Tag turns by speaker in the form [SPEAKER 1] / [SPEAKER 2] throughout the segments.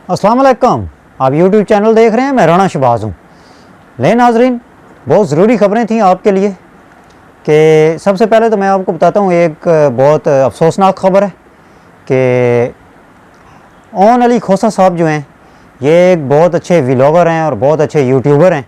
[SPEAKER 1] अस्सलाम वालेकुम। आप यूट्यूब चैनल देख रहे हैं, मैं राना शहबाज हूँ। ले नाजरीन, बहुत ज़रूरी ख़बरें थी आपके लिए कि सबसे पहले तो मैं आपको बताता हूँ एक बहुत अफसोसनाक ख़बर है कि ओन अली खोसा साहब जो हैं, ये एक बहुत अच्छे व्लॉगर हैं और बहुत अच्छे यूट्यूबर हैं।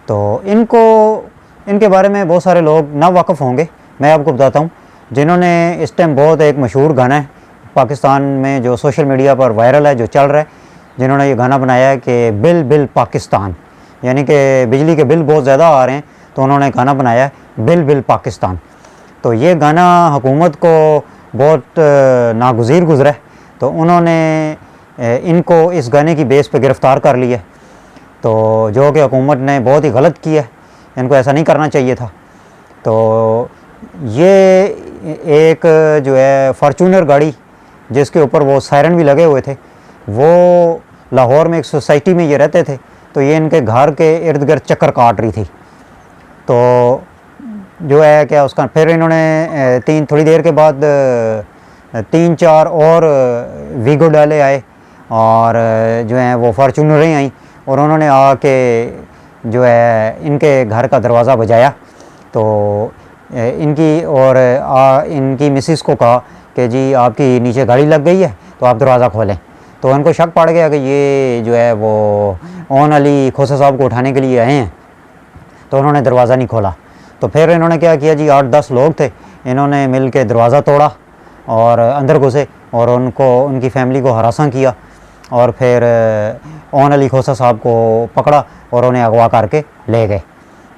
[SPEAKER 1] तो इनके बारे में बहुत सारे लोग नावाकिफ़ होंगे। मैं आपको बताता हूँ, जिन्होंने इस टाइम बहुत एक मशहूर गाना है पाकिस्तान में जो सोशल मीडिया पर वायरल है, जो चल रहा है, जिन्होंने ये गाना बनाया है कि बिल बिल पाकिस्तान, यानी कि बिजली के बिल बहुत ज़्यादा आ रहे हैं, तो उन्होंने गाना बनाया है बिल बिल पाकिस्तान। तो ये गाना हुकूमत को बहुत नागुज़ीर गुज़रा है, तो उन्होंने इनको इस गाने की बेस पे गिरफ़्तार कर लिया, तो जो कि हुकूमत ने बहुत ही गलत किया है, इनको ऐसा नहीं करना चाहिए था। तो ये एक जो है फॉर्चूनर गाड़ी, जिसके ऊपर वो सायरन भी लगे हुए थे, वो लाहौर में एक सोसाइटी में ये रहते थे, तो ये इनके घर के इर्द गिर्द चक्कर काट रही थी। तो जो है क्या उसका फिर इन्होंने थोड़ी देर के बाद 3-4 और वीगो डाले आए और जो है वो फॉर्चूनरें आई और उन्होंने आके जो है इनके घर का दरवाज़ा बजाया। तो इनकी मिसिस को कहा कि जी आपकी नीचे गाड़ी लग गई है, तो आप दरवाज़ा खोलें। तो उनको शक पड़ गया कि ये जो है वो ओन अली खोसा साहब को उठाने के लिए आए हैं, तो उन्होंने दरवाज़ा नहीं खोला। तो फिर इन्होंने क्या किया जी, 8-10 लोग थे, इन्होंने मिल के दरवाज़ा तोड़ा और अंदर घुसे और उनकी फ़ैमिली को हरासा किया और फिर ओन अली खोसा साहब को पकड़ा और उन्हें अगवा करके ले गए,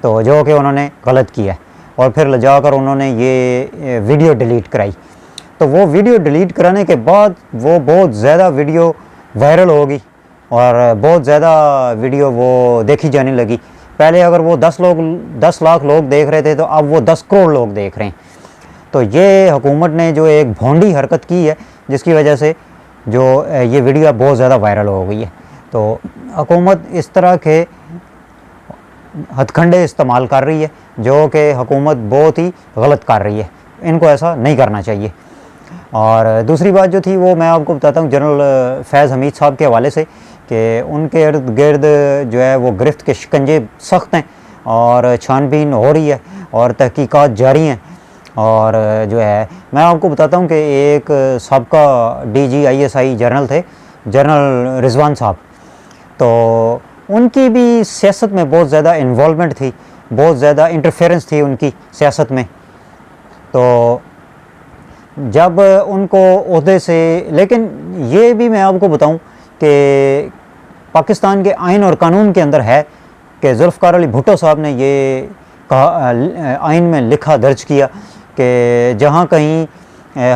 [SPEAKER 1] तो जो कि उन्होंने गलत किया। और फिर ले जाकर उन्होंने ये वीडियो डिलीट कराई। तो वो वीडियो डिलीट कराने के बाद वो बहुत ज़्यादा वीडियो वायरल होगी और बहुत ज़्यादा वीडियो वो देखी जाने लगी। पहले अगर वो 10 लाख लोग देख रहे थे, तो अब वो 10 करोड़ लोग देख रहे हैं। तो ये हुकूमत ने जो एक भोंडी हरकत की है, जिसकी वजह से जो ये वीडियो बहुत ज़्यादा वायरल हो गई है। तो हुकूमत इस तरह के हथकंडे इस्तेमाल कर रही है, जो कि हुकूमत बहुत ही गलत कर रही है, इनको ऐसा नहीं करना चाहिए। और दूसरी बात जो थी वो मैं आपको बताता हूँ जनरल फैज़ हमीद साहब के हवाले से, कि उनके इर्द गिर्द जो है वो गिरफ्त के शिकंजे सख्त हैं और छानबीन हो रही है और तहकीकात जारी हैं। और जो है मैं आपको बताता हूँ कि एक सबका DG ISI जनरल थे, जनरल रिजवान साहब, तो उनकी भी सियासत में बहुत ज़्यादा इन्वॉल्वमेंट थी, बहुत ज़्यादा इंटरफेरेंस थी उनकी सियासत में। तो जब उनको ओहदे से, लेकिन ये भी मैं आपको बताऊं कि पाकिस्तान के आइन और कानून के अंदर है कि जुल्फ़िकार अली भुट्टो साहब ने ये कहा, आइन में लिखा दर्ज किया कि जहाँ कहीं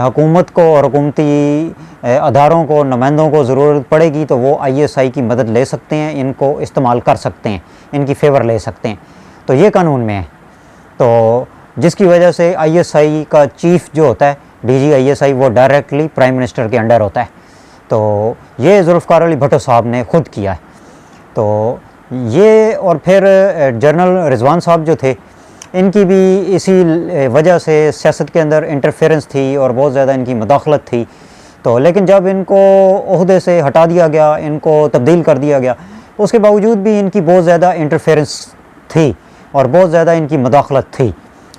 [SPEAKER 1] हुकूमत को और हुकूमती अदारों को, नुमाइंदों को ज़रूरत पड़ेगी, तो वो ISI की मदद ले सकते हैं, इनको इस्तेमाल कर सकते हैं, इनकी फेवर ले सकते हैं। तो ये कानून में है, तो जिसकी वजह से ISI का चीफ़ जो होता है DG ISI, वो डायरेक्टली प्राइम मिनिस्टर के अंडर होता है। तो ये जुल्फ़िकार अली भुट्टो साहब ने ख़ुद किया है। तो ये और फिर जनरल रिजवान साहब जो थे, इनकी भी इसी वजह से सियासत के अंदर इंटरफेरेंस थी और बहुत ज़्यादा इनकी मदाखलत थी। तो लेकिन जब इनको ओहदे से हटा दिया गया, इनको तब्दील कर दिया गया, उसके बावजूद भी इनकी बहुत ज़्यादा इंटरफेरेंस थी और बहुत ज़्यादा इनकी मदाखलत थी।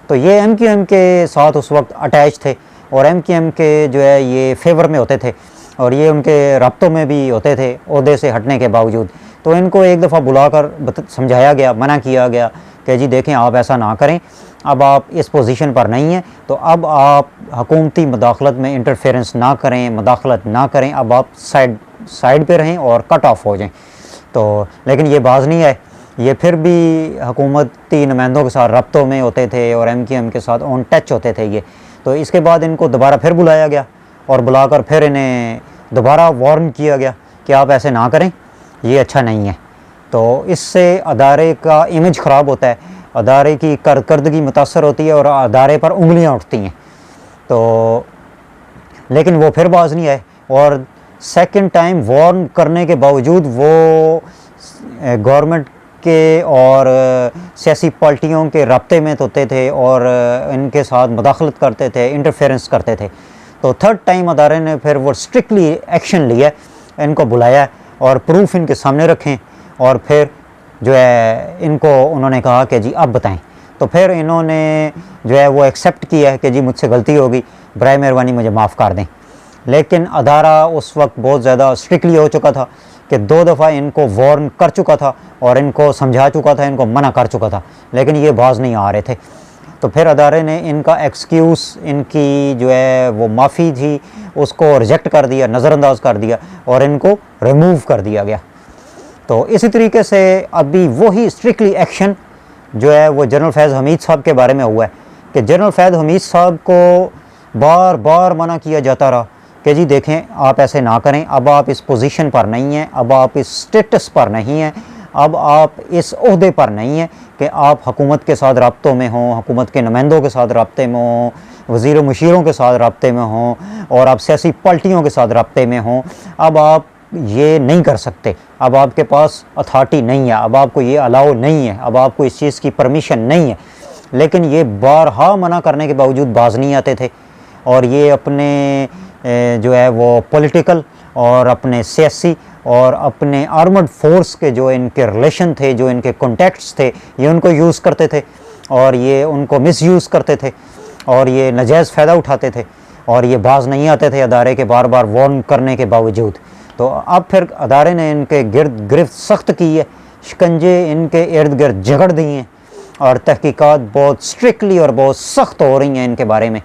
[SPEAKER 1] तो ये MQM के साथ उस वक्त अटैच थे और MQM के जो है ये फेवर में होते थे और ये उनके रब्तों में भी होते थे ओहदे से हटने के बावजूद। तो इनको एक दफ़ा बुलाकर समझाया गया, मना किया गया कि जी देखें, आप ऐसा ना करें, अब आप इस पोजीशन पर नहीं हैं, तो अब आप हुकूमती मदाखलत में इंटरफेरेंस ना करें, मदाखलत ना करें, अब आप साइड पे रहें और कट ऑफ हो जाएं। तो लेकिन ये बाज नहीं आए, ये फिर भी हुकूमती नुमाइंदों के साथ रब्तों में होते थे और MQM के साथ ऑन टच होते थे ये। तो इसके बाद इनको दोबारा फिर बुलाया गया और बुलाकर फिर इन्हें दोबारा वार्न किया गया कि आप ऐसे ना करें, ये अच्छा नहीं है। तो इससे अदारे का इमेज ख़राब होता है, अदारे की कारकर्दगी मुतासर होती है और अदारे पर उंगलियां उठती हैं। तो लेकिन वो फिर बाज नहीं आए और सेकंड टाइम वार्न करने के बावजूद वो गवर्नमेंट के और सियासी पार्टियों के रब्ते में होते थे और इनके साथ मुदाखलत करते थे, इंटरफेरेंस करते थे। तो थर्ड टाइम अदारे ने फिर वो स्ट्रिक्टली एक्शन लिया, इनको बुलाया और प्रूफ इनके सामने रखें, और फिर जो है इनको उन्होंने कहा कि जी अब बताएं। तो फिर इन्होंने जो है वो एक्सेप्ट किया है कि जी मुझसे गलती होगी, बराए मेहरबानी मुझे माफ़ कर दें। लेकिन अदारा उस वक्त बहुत ज़्यादा स्ट्रिक्टली हो चुका था कि 2 दफ़ा इनको वार्न कर चुका था और इनको समझा चुका था, इनको मना कर चुका था, लेकिन ये बाज नहीं आ रहे थे। तो फिर अदारे ने इनका एक्सक्यूज़, इनकी जो है वो माफ़ी थी, उसको रिजेक्ट कर दिया, नज़रअंदाज कर दिया और इनको रिमूव कर दिया गया। तो इसी तरीके से अभी वही स्ट्रिक्टली एक्शन जो है वो जनरल फैज़ हमीद साहब के बारे में हुआ है कि जनरल फैज़ हमीद साहब को बार बार मना किया जाता रहा कि जी देखें आप ऐसे ना करें, अब आप इस पोजीशन पर नहीं हैं, अब आप इस स्टेटस पर नहीं हैं, अब आप इस ओहदे पर नहीं हैं कि आप हुकूमत के साथ रब्तों में हों, हुकूमत के नुमाइंदों के साथ रब्ते में हों, वज़ीर मुशीरों के साथ रब्ते में हों, और आप सियासी पार्टियों के साथ रब्ते में हों। अब आप ये नहीं कर सकते, अब आपके पास अथॉरिटी नहीं है, अब आपको ये अलाउ नहीं है, अब आपको इस चीज़ की परमिशन नहीं है। लेकिन ये बारहा मना करने के बावजूद बाज नहीं आते थे, और ये अपने जो है वो पॉलिटिकल और अपने सियासी और अपने आर्मड फोर्स के जो इनके रिलेशन थे, जो इनके कॉन्टैक्ट्स थे, ये उनको यूज़ करते थे और ये उनको मिसयूज़ करते थे और ये नाजायज़ फ़ायदा उठाते थे, और ये बाज नहीं आते थे अदारे के बार बार वार्न करने के बावजूद। तो अब फिर अदारे ने इनके गिरफ्त सख्त की है, शिकंजे इनके इर्द गिर्द जगड़ दिए हैं और तहकीकात बहुत स्ट्रिक्टली और बहुत सख्त हो रही हैं इनके बारे में।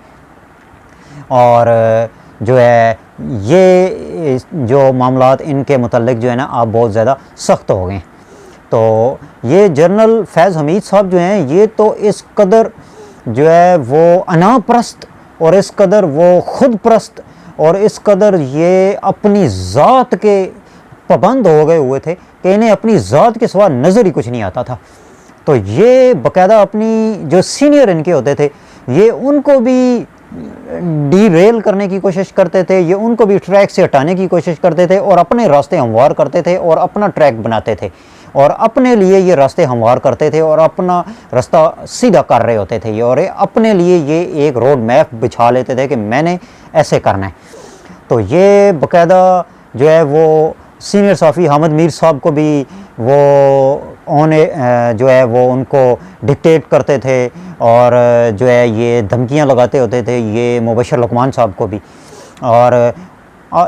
[SPEAKER 1] और जो है ये जो मामलात इनके मुतल्लिक जो है ना अब बहुत ज़्यादा सख्त हो गए हैं। तो ये जनरल फैज़ हमीद साहब जो हैं ये तो इस कदर जो है वो अनाप्रस्त और इस कदर वो खुद प्रस्त और इस कदर ये अपनी ज़ात के पाबंद हो गए हुए थे कि इन्हें अपनी ज़ात के सिवा नज़र ही कुछ नहीं आता था। तो ये बाकायदा अपनी जो सीनियर इनके होते थे ये उनको भी डीरेल करने की कोशिश करते थे, ये उनको भी ट्रैक से हटाने की कोशिश करते थे और अपने रास्ते हमवार करते थे और अपना ट्रैक बनाते थे और अपने लिए ये रास्ते हमवार करते थे और अपना रास्ता सीधा कर रहे होते थे ये, और अपने लिए ये एक रोड मैप बिछा लेते थे कि मैंने ऐसे करना है। तो ये बाकायदा जो है वो सीनियर साफ़ी हामिद मीर साहब को भी वो जो है वो उनको डिक्टेट करते थे और जो है ये धमकियां लगाते होते थे, ये मुबशर लुकमान साहब को भी। और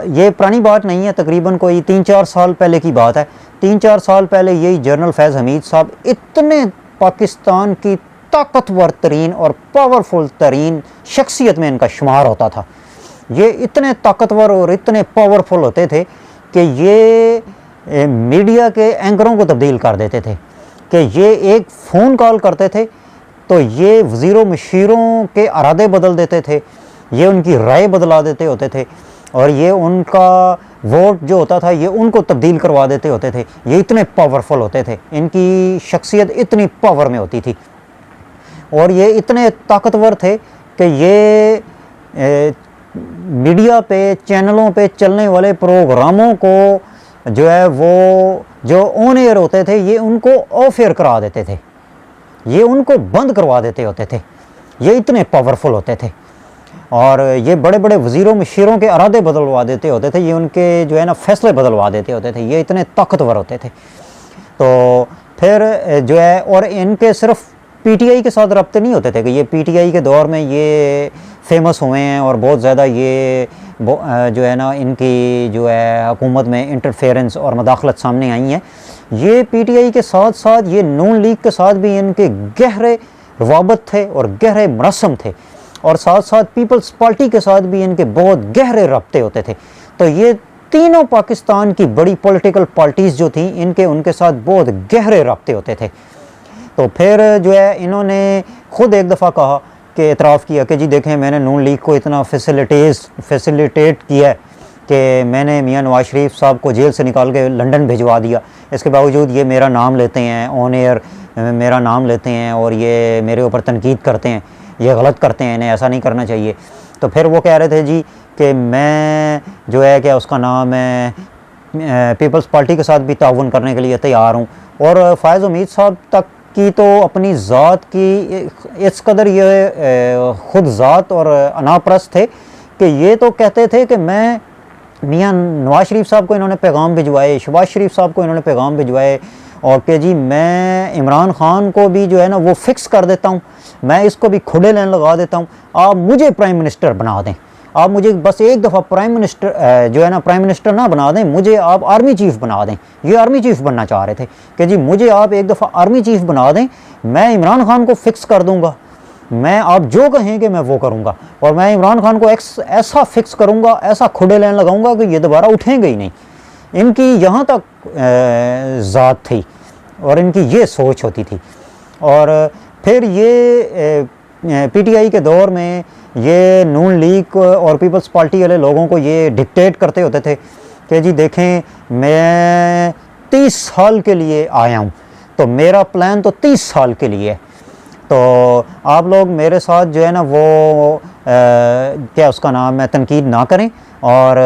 [SPEAKER 1] ये पुरानी बात नहीं है, तकरीबन कोई 3-4 साल पहले की बात है। 3-4 साल पहले यही जनरल फैज़ हमीद साहब इतने पाकिस्तान की ताकतवर तरीन और पावरफुल तरीन शख्सियत में इनका शुमार होता था। ये इतने ताकतवर और इतने पावरफुल होते थे कि ये मीडिया के एंकरों को तब्दील कर देते थे कि ये एक फ़ोन कॉल करते थे तो ये वज़ीरों मुशीरों के इरादे बदल देते थे, ये उनकी राय बदला देते होते थे और ये उनका वोट जो होता था ये उनको तब्दील करवा देते होते थे। ये इतने पावरफुल होते थे, इनकी शख्सियत इतनी पावर में होती थी और ये इतने ताकतवर थे कि ये मीडिया पे, चैनलों पे चलने वाले प्रोग्रामों को जो है वो जो ऑन एयर होते थे ये उनको ऑफ एयर करा देते थे, ये उनको बंद करवा देते होते थे। ये इतने पावरफुल होते थे और ये बड़े बड़े वज़ीरों मुशीरों के इरादे बदलवा देते होते थे, ये उनके जो है ना फैसले बदलवा देते होते थे। ये इतने ताकतवर होते थे। तो फिर जो है और इनके सिर्फ पीटीआई के साथ रब्ते नहीं होते थे कि ये पीटीआई के दौर में ये फेमस हुए हैं और बहुत ज़्यादा ये जो है ना इनकी जो है हुकूमत में इंटरफेरेंस और मदाखलत सामने आई हैं। ये पीटीआई के साथ साथ ये नून लीग के साथ भी इनके गहरे रवाबत थे और गहरे मरसम थे और साथ साथ पीपल्स पार्टी के साथ भी इनके बहुत गहरे रब्ते होते थे। तो ये तीनों पाकिस्तान की बड़ी पॉलिटिकल पार्टीज़ जो थी इनके उनके साथ बहुत गहरे रब्ते होते थे। तो फिर जो है इन्होंने ख़ुद एक दफ़ा कहा कि एतराफ़ किया कि जी देखें मैंने नून लीग को इतना फैसिलिटेट किया है कि मैंने मियां नवाज शरीफ साहब को जेल से निकाल के लंदन भिजवा दिया, इसके बावजूद ये मेरा नाम लेते हैं, ऑन एयर मेरा नाम लेते हैं और ये मेरे ऊपर तनकीद करते हैं, ये गलत करते हैं, इन्हें ऐसा नहीं करना चाहिए। तो फिर वो कह रहे थे जी कि मैं जो है क्या उसका नाम है पीपल्स पार्टी के साथ भी ताउन करने के लिए तैयार हूँ। और फैज़ हमीद साहब तक की तो अपनी ज़ात की इस कदर ये ख़ुद ज़ात और अनाप्रस्त थे कि ये तो कहते थे कि मैं मियाँ नवाज शरीफ साहब को इन्होंने पैगाम भिजवाए, शहबाज शरीफ साहब को इन्होंने पैगाम भिजवाए, और कि जी मैं इमरान खान को भी जो है ना वो फिक्स कर देता हूँ, मैं इसको भी खुले लाइन लगा देता हूँ, आप मुझे प्राइम मिनिस्टर बना दें, आप मुझे बस एक दफ़ा प्राइम मिनिस्टर जो है ना प्राइम मिनिस्टर ना बना दें, मुझे आप आर्मी चीफ़ बना दें। ये आर्मी चीफ़ बनना चाह रहे थे कि जी मुझे आप एक दफ़ा आर्मी चीफ़ बना दें, मैं इमरान खान को फिक्स कर दूँगा, मैं आप जो कहेंगे मैं वो करूँगा, और मैं इमरान खान को ऐसा फिक्स करूँगा, ऐसा खुले लाइन लगाऊँगा कि ये दोबारा उठेंगे ही नहीं। इनकी यहाँ तक ज़ात थी और इनकी ये सोच होती थी। और फिर ये पीटीआई के दौर में ये नून लीग और पीपल्स पार्टी वाले लोगों को ये डिक्टेट करते होते थे कि जी देखें मैं 30 साल के लिए आया हूँ, तो मेरा प्लान तो 30 साल के लिए है, तो आप लोग मेरे साथ जो है ना वो क्या उसका नाम है तनकीद ना करें, और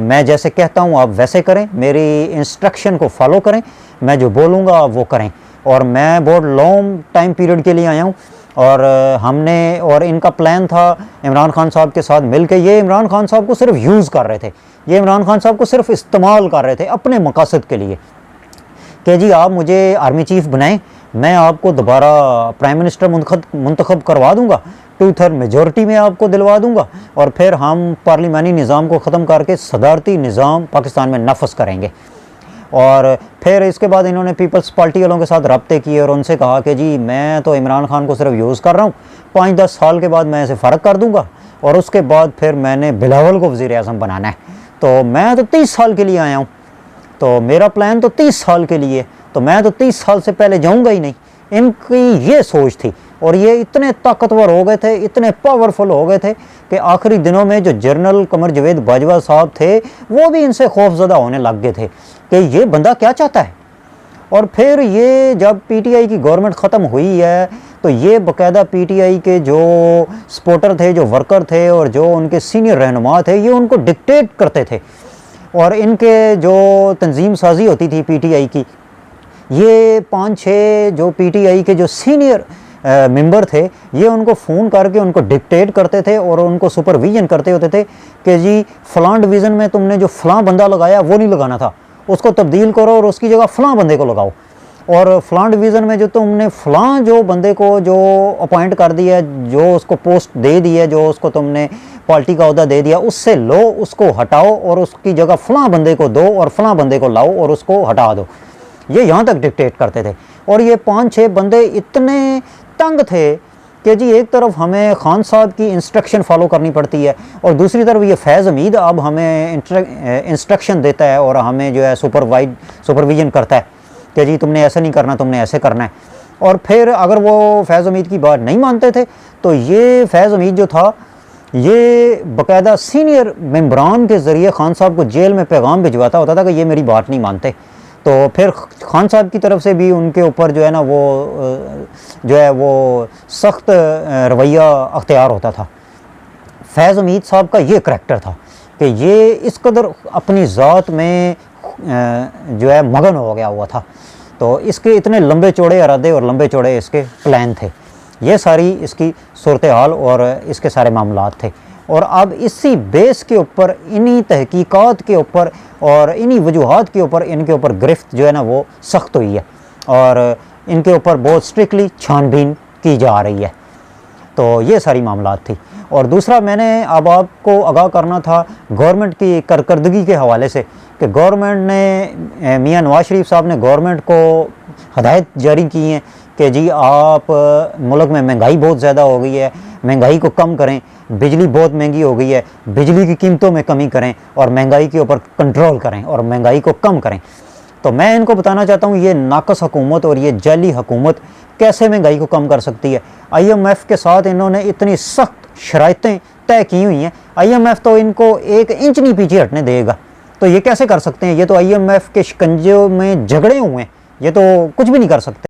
[SPEAKER 1] मैं जैसे कहता हूँ आप वैसे करें, मेरी इंस्ट्रक्शन को फॉलो करें, मैं जो बोलूँगा आप वो करें। और मैं बहुत लॉन्ग टाइम पीरियड के लिए आया हूँ, और हमने और इनका प्लान था इमरान खान साहब के साथ मिल के, ये इमरान खान साहब को सिर्फ यूज़ कर रहे थे, ये इमरान खान साहब को सिर्फ इस्तेमाल कर रहे थे अपने मकासद के लिए कि जी आप मुझे आर्मी चीफ़ बनाएं, मैं आपको दोबारा प्राइम मिनिस्टर मुंतखब करवा दूंगा, 2/3 मेजॉरिटी में आपको दिलवा दूंगा, और फिर हम पार्लिमानी निज़ाम को ख़त्म करके सदारती निज़ाम पाकिस्तान में नफज करेंगे। और फिर इसके बाद इन्होंने पीपल्स पार्टी वालों के साथ रब्ते किए और उनसे कहा कि जी मैं तो इमरान खान को सिर्फ यूज़ कर रहा हूँ, 5-10 साल के बाद मैं इसे फ़र्क कर दूँगा, और उसके बाद फिर मैंने बिलावल को वज़ीर आज़म बनाना है, तो मैं तो 30 साल के लिए आया हूँ, तो मेरा प्लान तो 30 साल के लिए, तो मैं तो 30 साल से पहले जाऊंगा ही नहीं। इनकी ये सोच थी, और ये इतने ताकतवर हो गए थे, इतने पावरफुल हो गए थे कि आखिरी दिनों में जो जनरल कमर जवेद बाजवा साहब थे वो भी इनसे खौफजदा होने लग गए थे कि ये बंदा क्या चाहता है। और फिर ये जब पीटीआई की गवर्नमेंट ख़त्म हुई है तो ये बाकायदा पीटीआई के जो सपोर्टर थे, जो वर्कर थे और जो उनके सीनियर रहनुमा थे, ये उनको डिक्टेट करते थे, और इनके जो तंजीम साजी होती थी पीटीआई की, ये 5-6 जो पीटीआई के जो सीनियर मेंबर थे ये उनको फ़ोन करके उनको डिक्टेट करते थे और उनको सुपरविजन करते होते थे कि जी फ़लाँ डिवीज़न में तुमने जो फ़लाँ बंदा लगाया वो नहीं लगाना था, उसको तब्दील करो और उसकी जगह फ़लाँ बंदे को लगाओ, और फ़लाँ डिवीज़न में जो तुमने फ़लाँ जो बंदे को जो अपॉइंट कर दिया, जो उसको पोस्ट दे दी है, जो उसको तुमने पार्टी का ओहदा दे दिया, उससे लो, उसको हटाओ और उसकी जगह फ़लाँ बंदे को दो और फ़लाँ बंदे को लाओ और उसको हटा दो। ये यहाँ तक डिक्टेट करते थे। और ये 5-6 बंदे इतने तंग थे कि जी एक तरफ हमें खान साहब की इंस्ट्रक्शन फॉलो करनी पड़ती है और दूसरी तरफ ये फैज़ हमीद अब हमें इंस्ट्रक्शन देता है और हमें जो है सुपरविजन करता है कि जी तुमने ऐसा नहीं करना, तुमने ऐसे करना है। और फिर अगर वो फैज़ हमीद की बात नहीं मानते थे तो ये फैज़ हमीद जो था ये बाकायदा सीनियर मेम्बरान के ज़रिए खान साहब को जेल में पैगाम भिजवाता होता था कि ये मेरी बात नहीं मानते, तो फिर खान साहब की तरफ से भी उनके ऊपर जो है ना वो जो है वो सख्त रवैया अख्तियार होता था। फैज़ हमीद साहब का ये करैक्टर था कि ये इस कदर अपनी ज़ात में जो है मगन हो गया हुआ था, तो इसके इतने लंबे चौड़े इरादे और लंबे चौड़े इसके प्लान थे। ये सारी इसकी सूरत हाल और इसके सारे मामलात थे। और अब इसी बेस के ऊपर, इन्हीं तहकीकात के ऊपर और इन्हीं वजूहात के ऊपर इनके ऊपर गिरफ्त जो है ना वो सख्त हुई है और इनके ऊपर बहुत स्ट्रिक्टली छानबीन की जा रही है। तो ये सारी मामलात थी। और दूसरा मैंने अब आपको आगाह करना था गवर्नमेंट की कारकर्दगी के हवाले से कि गवर्नमेंट ने, मियाँ नवाज शरीफ साहब ने गवर्नमेंट को हदायत जारी की हैं कि जी आप मुल्क में महंगाई बहुत ज़्यादा हो गई है, महंगाई को कम करें, बिजली बहुत महंगी हो गई है, बिजली की कीमतों में कमी करें और महंगाई के ऊपर कंट्रोल करें और महंगाई को कम करें। तो मैं इनको बताना चाहता हूँ ये नाकस हुकूमत और ये जाली हुकूमत कैसे महंगाई को कम कर सकती है। IMF के साथ इन्होंने इतनी सख्त शराइतें तय की हुई हैं, IMF तो इनको 1 इंच नहीं पीछे हटने देगा। तो ये कैसे कर सकते हैं? ये तो IMF के शिकंजे में झगड़े हुए हैं, ये तो कुछ भी नहीं कर सकते।